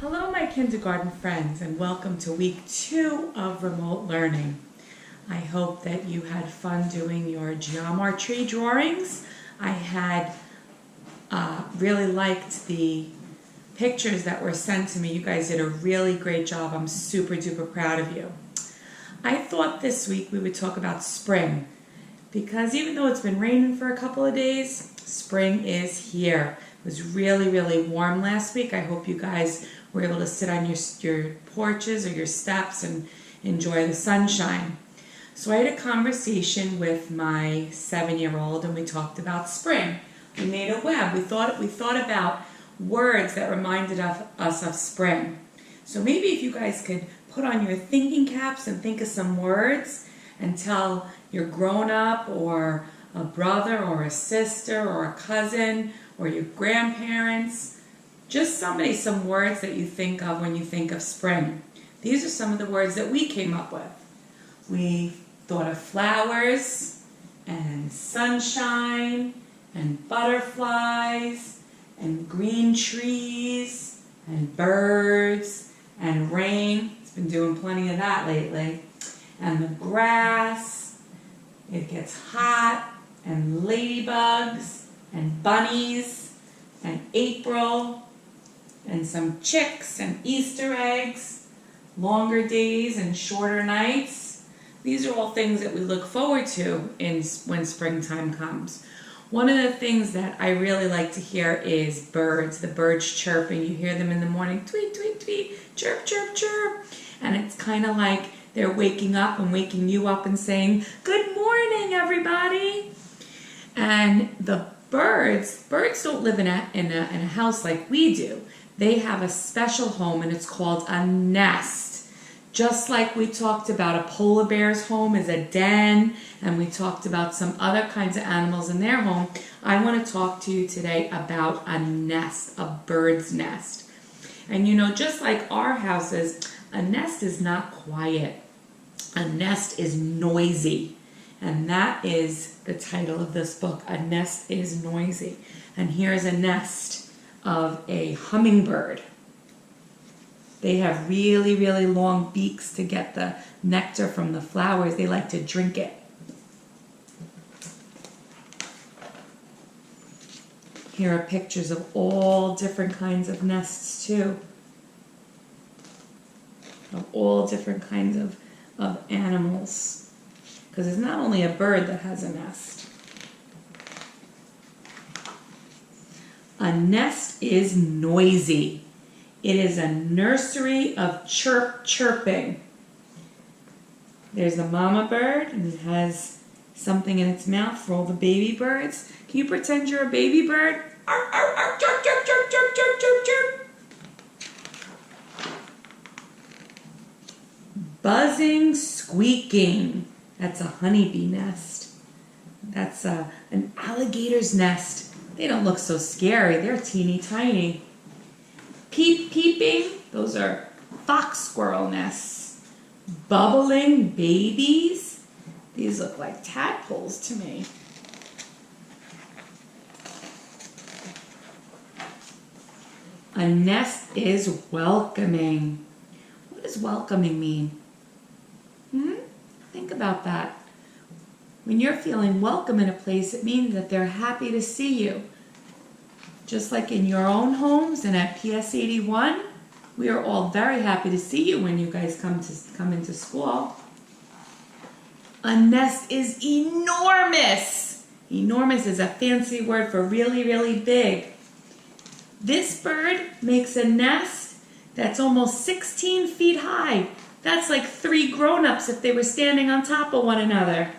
Hello, my kindergarten friends, and welcome to week 2 of remote learning. I hope that you had fun doing your geometry drawings. I had really liked the pictures that were sent to me. You guys did a really great job. I'm super duper proud of you. I thought this week we would talk about spring, because even though it's been raining for a couple of days, spring is here. It was really, really warm last week. I hope you guys were able to sit on your porches or your steps and enjoy the sunshine. So I had a conversation with my 7-year-old and we talked about spring. We made a web. We thought about words that reminded us of spring. So maybe if you guys could put on your thinking caps and think of some words and tell your grown-up or a brother or a sister or a cousin or your grandparents, just some words that you think of when you think of spring. These are some of the words that we came up with. We thought of flowers and sunshine and butterflies and green trees and birds and rain. It's been doing plenty of that lately. And the grass. It gets hot. And ladybugs and bunnies and April and some chicks and Easter eggs, longer days and shorter nights. These are all things that we look forward to when springtime comes. One of the things that I really like to hear is birds, the birds chirping. You hear them in the morning, tweet, tweet, tweet, chirp, chirp, chirp. And it's kind of like they're waking up and waking you up and saying, good morning, everybody. And the birds don't live in a house like we do. They have a special home and it's called a nest. Just like we talked about a polar bear's home is a den, and we talked about some other kinds of animals in their home, I want to talk to you today about a nest, a bird's nest. And you know, just like our houses, a nest is not quiet. A nest is noisy. And that is the title of this book, A Nest is Noisy. And here's a nest of a hummingbird. They have really, really long beaks to get the nectar from the flowers. They like to drink it. Here are pictures of all different kinds of nests too. Of all different kinds of animals. Because it's not only a bird that has a nest. A nest is noisy. It is a nursery of chirping. There's the mama bird, and it has something in its mouth for all the baby birds. Can you pretend you're a baby bird? Arr, arr, arr, chirp, chirp, chirp, chirp, chirp, chirp, chirp. Buzzing, squeaking. That's a honeybee nest. That's an alligator's nest. They don't look so scary. They're teeny tiny. Peep, peeping. Those are fox squirrel nests. Bubbling babies. These look like tadpoles to me. A nest is welcoming. What does welcoming mean? Think about that. When you're feeling welcome in a place, it means that they're happy to see you. Just like in your own homes and at PS 81, we are all very happy to see you when you guys come into school. A nest is enormous. Enormous is a fancy word for really, really big. This bird makes a nest that's almost 16 feet high. That's like 3 grown-ups if they were standing on top of one another.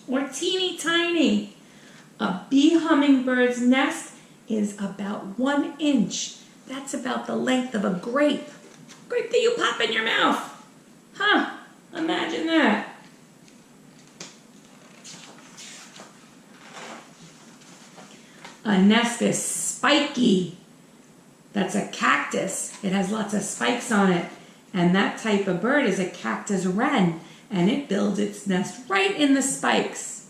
Or teeny tiny. A bee hummingbird's nest is about 1 inch. That's about the length of a grape. Grape that you pop in your mouth. Huh, imagine that. A nest is spiky. That's a cactus. It has lots of spikes on it. And that type of bird is a cactus wren, and it builds its nest right in the spikes.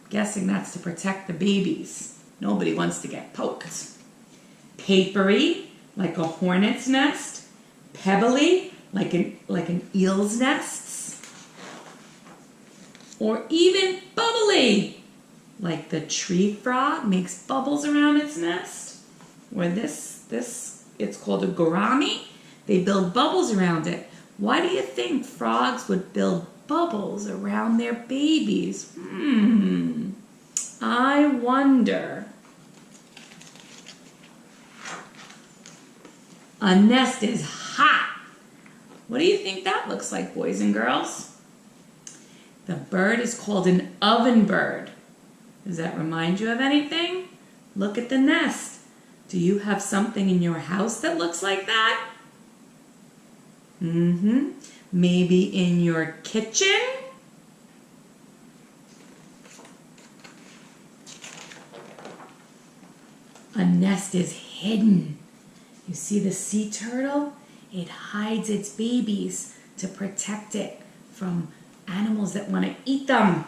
I'm guessing that's to protect the babies. Nobody wants to get poked. Papery. like a hornet's nest, pebbly, like an eel's nests, or even bubbly, like the tree frog makes bubbles around its nest, or this it's called a gourami. They build bubbles around it. Why do you think frogs would build bubbles around their babies? I wonder. A nest is hot. What do you think that looks like, boys and girls? The bird is called an oven bird. Does that remind you of anything? Look at the nest. Do you have something in your house that looks like that? Maybe in your kitchen? A nest is hidden. You see the sea turtle? It hides its babies to protect it from animals that want to eat them.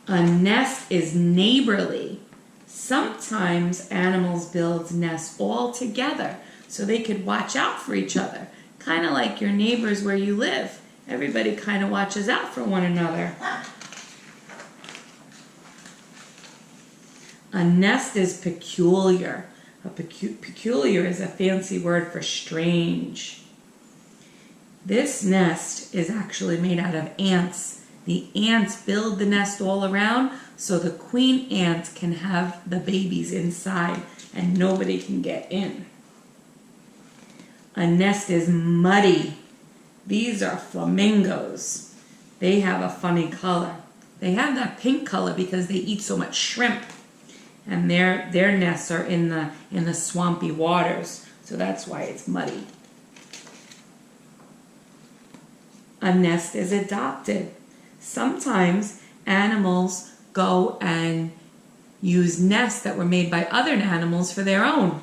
A nest is neighborly. Sometimes animals build nests all together so they could watch out for each other. Kind of like your neighbors where you live. Everybody kind of watches out for one another. A nest is peculiar. Peculiar is a fancy word for strange. This nest is actually made out of ants. The ants build the nest all around so the queen ant can have the babies inside and nobody can get in. A nest is muddy. These are flamingos. They have a funny color. They have that pink color because they eat so much shrimp. And their nests are in the swampy waters, so that's why it's muddy. A nest is adopted. Sometimes animals go and use nests that were made by other animals for their own.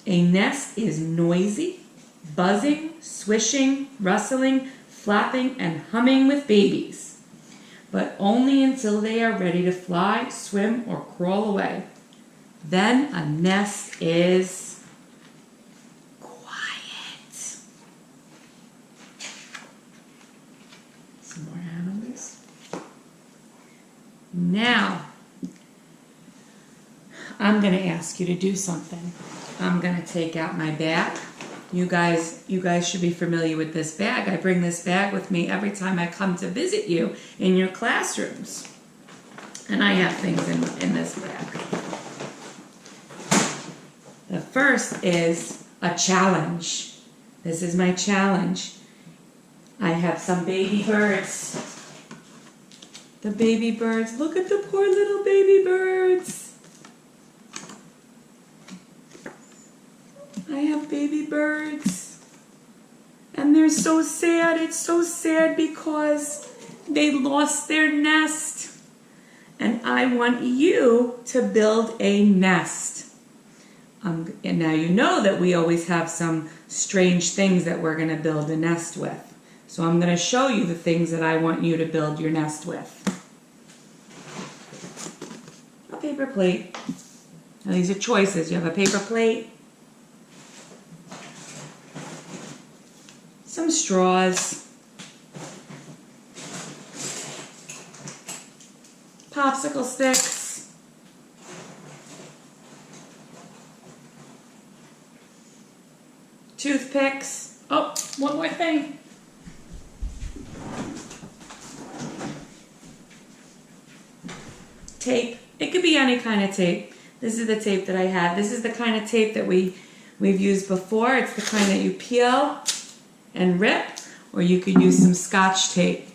A nest is noisy, buzzing, swishing, rustling, flapping, and humming with babies, but only until they are ready to fly, swim, or crawl away. Then a nest is quiet. Some more animals. Now, I'm going to ask you to do something. I'm going to take out my bag. You guys should be familiar with this bag. I bring this bag with me every time I come to visit you in your classrooms. And I have things in this bag. The first is a challenge. This is my challenge. I have some baby birds. The baby birds. Look at the poor little baby birds. I have baby birds. And they're so sad. It's so sad because they lost their nest. And I want you to build a nest. And now you know that we always have some strange things that we're going to build a nest with. So I'm going to show you the things that I want you to build your nest with. A paper plate. Now these are choices. You have a paper plate, some straws, popsicle sticks, toothpicks. Oh, one more thing. Tape. It could be any kind of tape. This is the tape that I have. This is the kind of tape that we've used before. It's the kind that you peel and rip, or you could use some Scotch tape.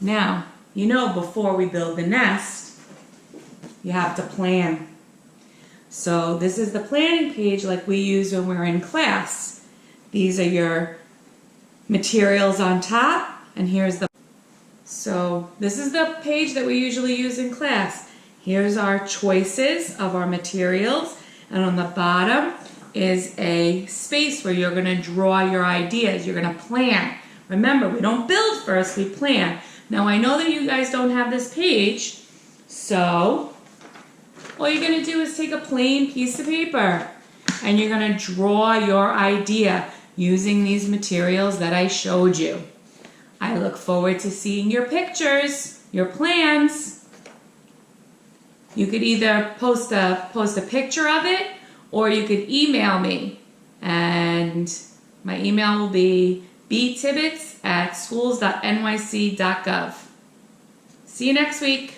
Now, you know before we build the nest, you have to plan. So this is the planning page like we use when we're in class. These are your materials on top, and here's the... So this is the page that we usually use in class. Here's our choices of our materials, and on the bottom is a space where you're going to draw your ideas. You're going to plan. Remember, we don't build first, we plan. Now I know that you guys don't have this page, So, all you're going to do is take a plain piece of paper and you're going to draw your idea using these materials that I showed you. I look forward to seeing your pictures, your plans. You could either post a picture of it or you could email me. And my email will be btibbets@schools.nyc.gov. See you next week.